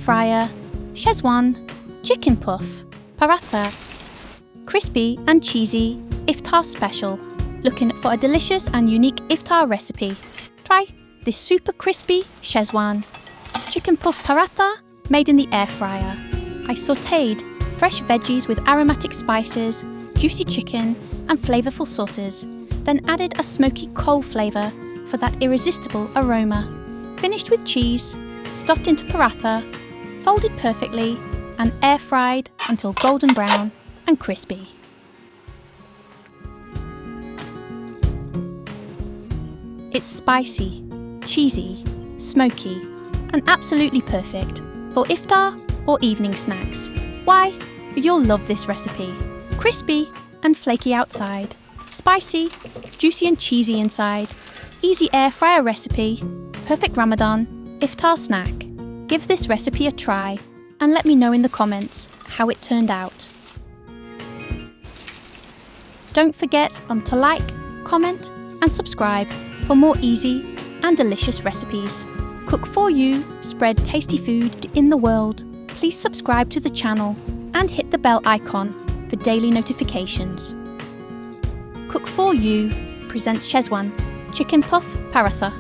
fryer, Schezwan Chicken Puff Paratha, crispy and cheesy Iftar special. Looking for a delicious and unique Iftar recipe? Try this super crispy Schezwan Chicken Puff Paratha made in the air fryer. I sautéed fresh veggies with aromatic spices, juicy chicken and flavorful sauces, then added a smoky coal flavour for that irresistible aroma. Finished with cheese, stuffed into paratha, folded perfectly and air fried until golden brown and crispy. It's spicy, cheesy, smoky and absolutely perfect for iftar or evening snacks. Why? You'll love this recipe. Crispy and flaky outside, spicy, juicy and cheesy inside. Easy air fryer recipe, perfect Ramadan iftar snack. Give this recipe a try and let me know in the comments how it turned out. Don't forget to like, comment and subscribe for more easy and delicious recipes. Cook for you, spread tasty food in the world. Please subscribe to the channel and hit the bell icon for daily notifications. Cook for You presents Schezwan Chicken Puff Paratha.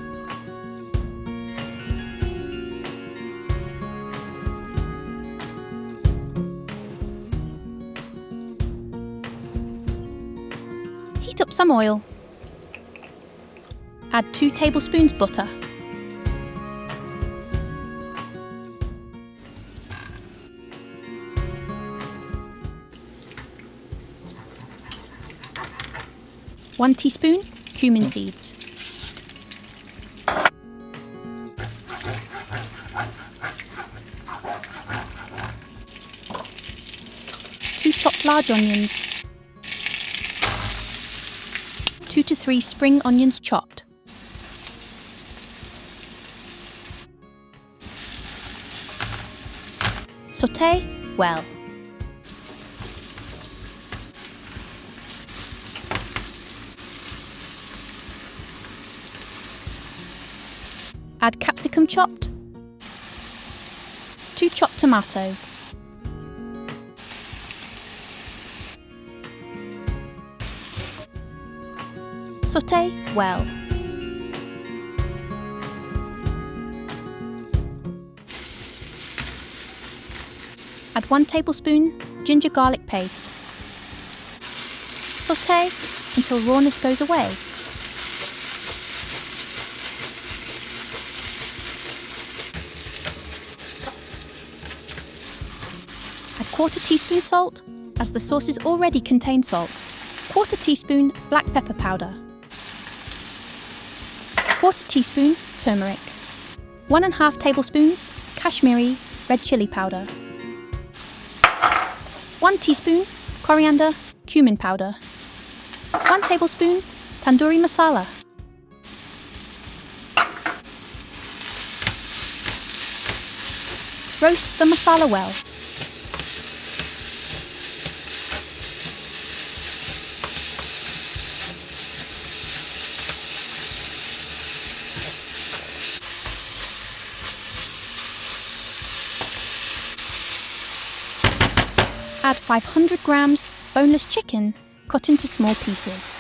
Heat up some oil. Add 2 tablespoons butter. One teaspoon cumin seeds. 2 chopped large onions. 2 to 3 spring onions chopped. Sauté well. Add capsicum chopped, 2 chopped tomato, sauté well. Add 1 tablespoon ginger garlic paste. Sauté until rawness goes away. Add 1/4 teaspoon salt, as the sauces already contain salt. 1/4 teaspoon black pepper powder. 1/4 teaspoon turmeric. 1½ tablespoons Kashmiri red chili powder. 1 teaspoon coriander cumin powder. 1 tablespoon tandoori masala. Roast the masala well. Add 500 grams boneless chicken cut into small pieces.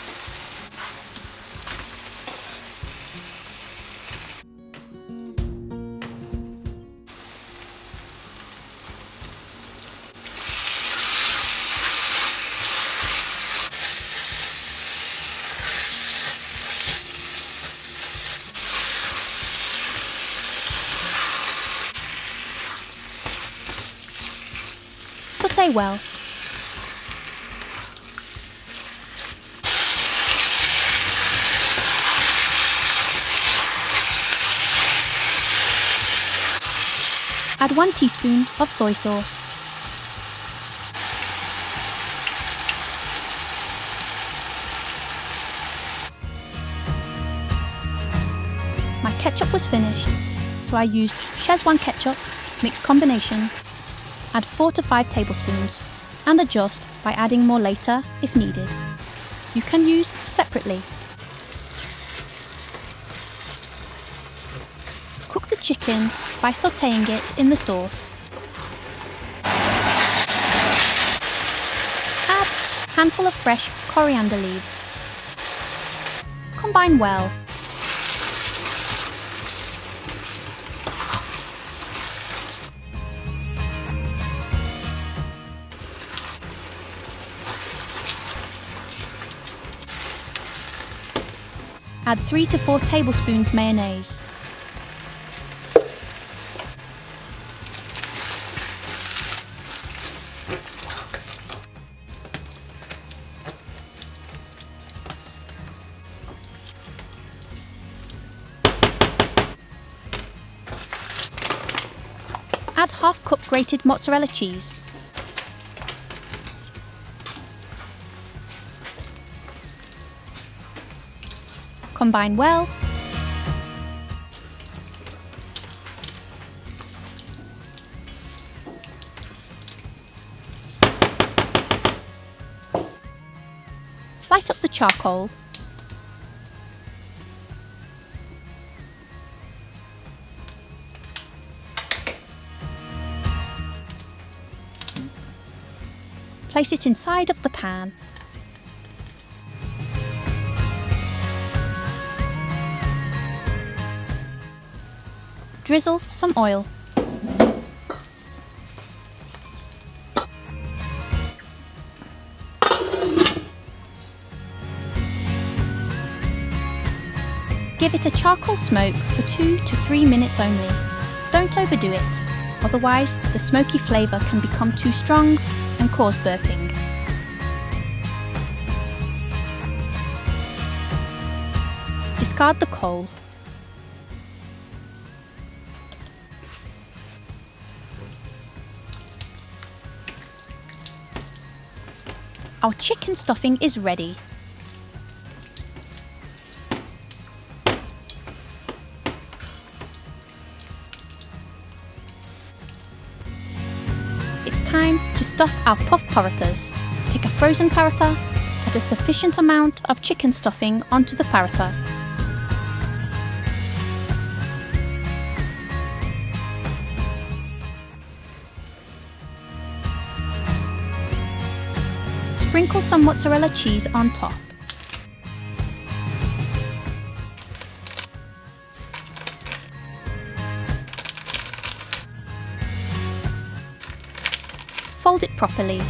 Sauté well. Add 1 teaspoon of soy sauce. My ketchup was finished, so I used Schezwan ketchup mixed combination. Add 4 to 5 tablespoons and adjust by adding more later if needed. You can use separately. Cook the chicken by sautéing it in the sauce. Add a handful of fresh coriander leaves. Combine well. Add 3 to 4 tablespoons mayonnaise. Add half cup grated mozzarella cheese. Combine well. Light up the charcoal. Place it inside of the pan. Drizzle some oil. Give it a charcoal smoke for 2 to 3 minutes only. Don't overdo it, otherwise the smoky flavour can become too strong and cause burping. Discard the coal. Our chicken stuffing is ready. It's time to stuff our puff parathas. Take a frozen paratha, add a sufficient amount of chicken stuffing onto the paratha. Sprinkle some mozzarella cheese on top. Fold it properly.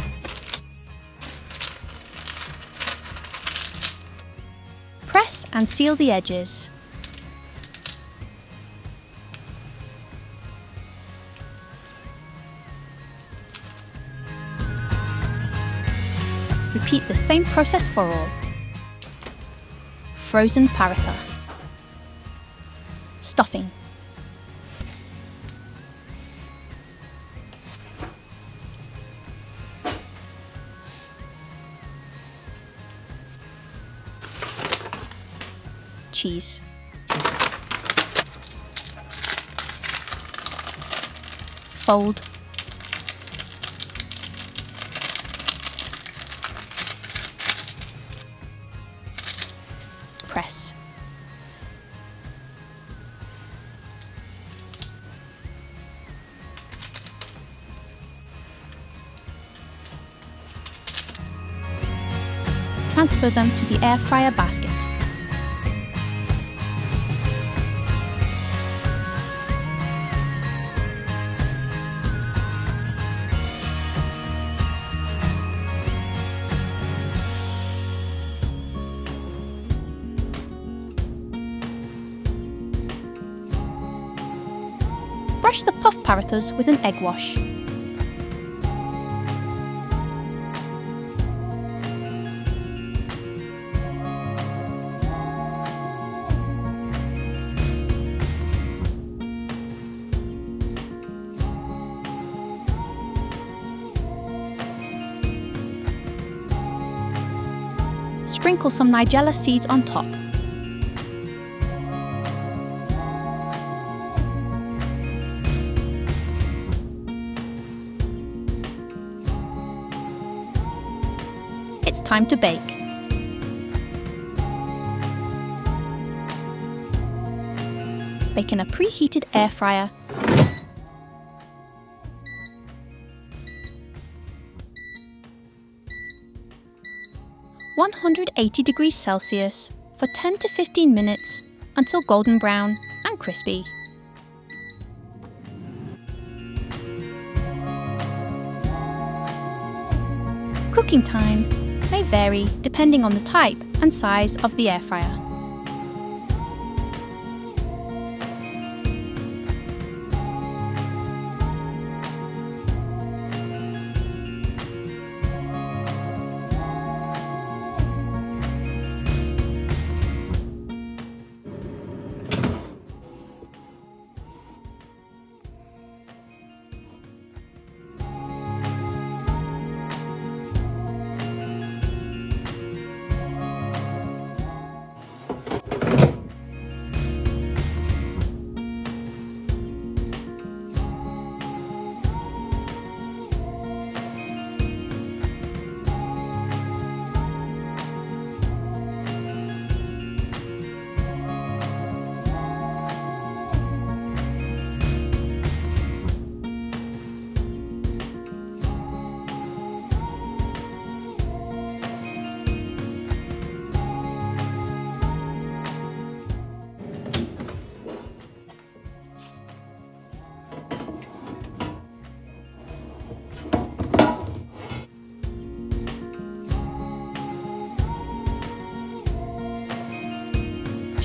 Press and seal the edges. Repeat the same process for all. Frozen paratha. Stuffing. Cheese. Fold. Press. Transfer them to the air fryer basket. Brush the puff parathas with an egg wash. Sprinkle some nigella seeds on top. It's time to bake. Bake in a preheated air fryer. ~180°C for 10 to 15 minutes until golden brown and crispy. Cooking time may vary depending on the type and size of the air fryer.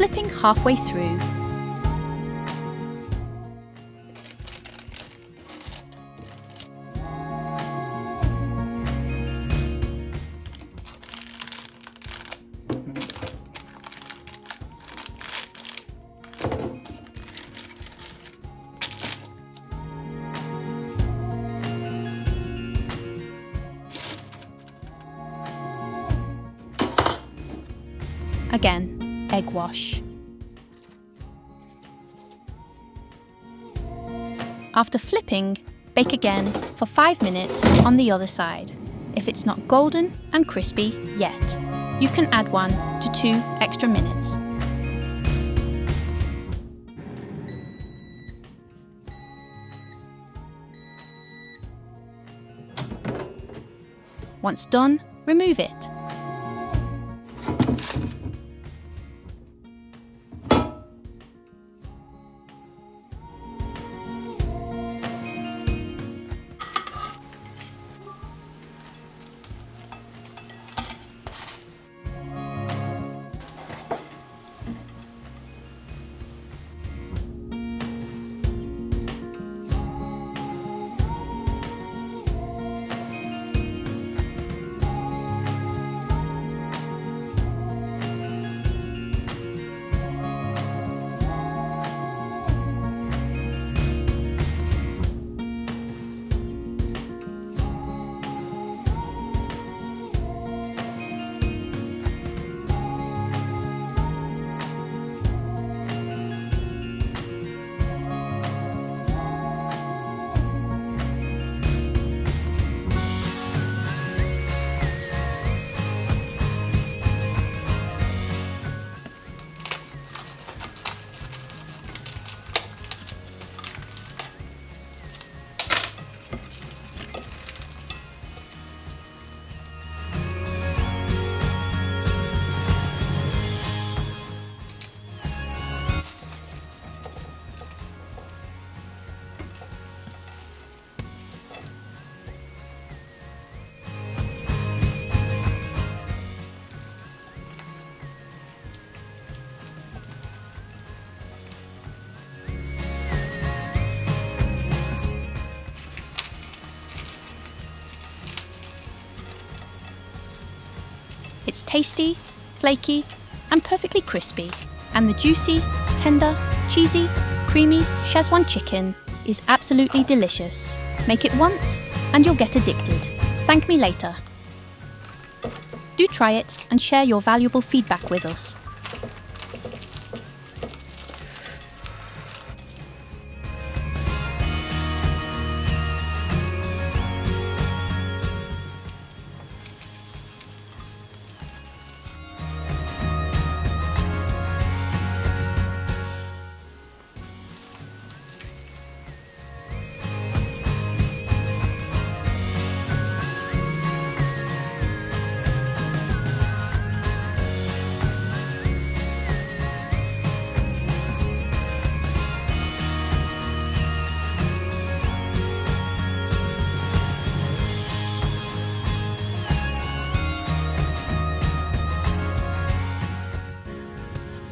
Flipping halfway through. Again, egg wash. After flipping, bake again for 5 minutes on the other side. If it's not golden and crispy yet, you can add 1 to 2 extra minutes. Once done, remove it. It's tasty, flaky, and perfectly crispy, and the juicy, tender, cheesy, creamy Schezwan chicken is absolutely delicious. Make it once and you'll get addicted. Thank me later. Do try it and share your valuable feedback with us.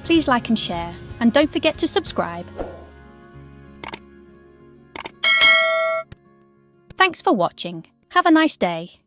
Please like and share, and don't forget to subscribe. Thanks for watching. Have a nice day.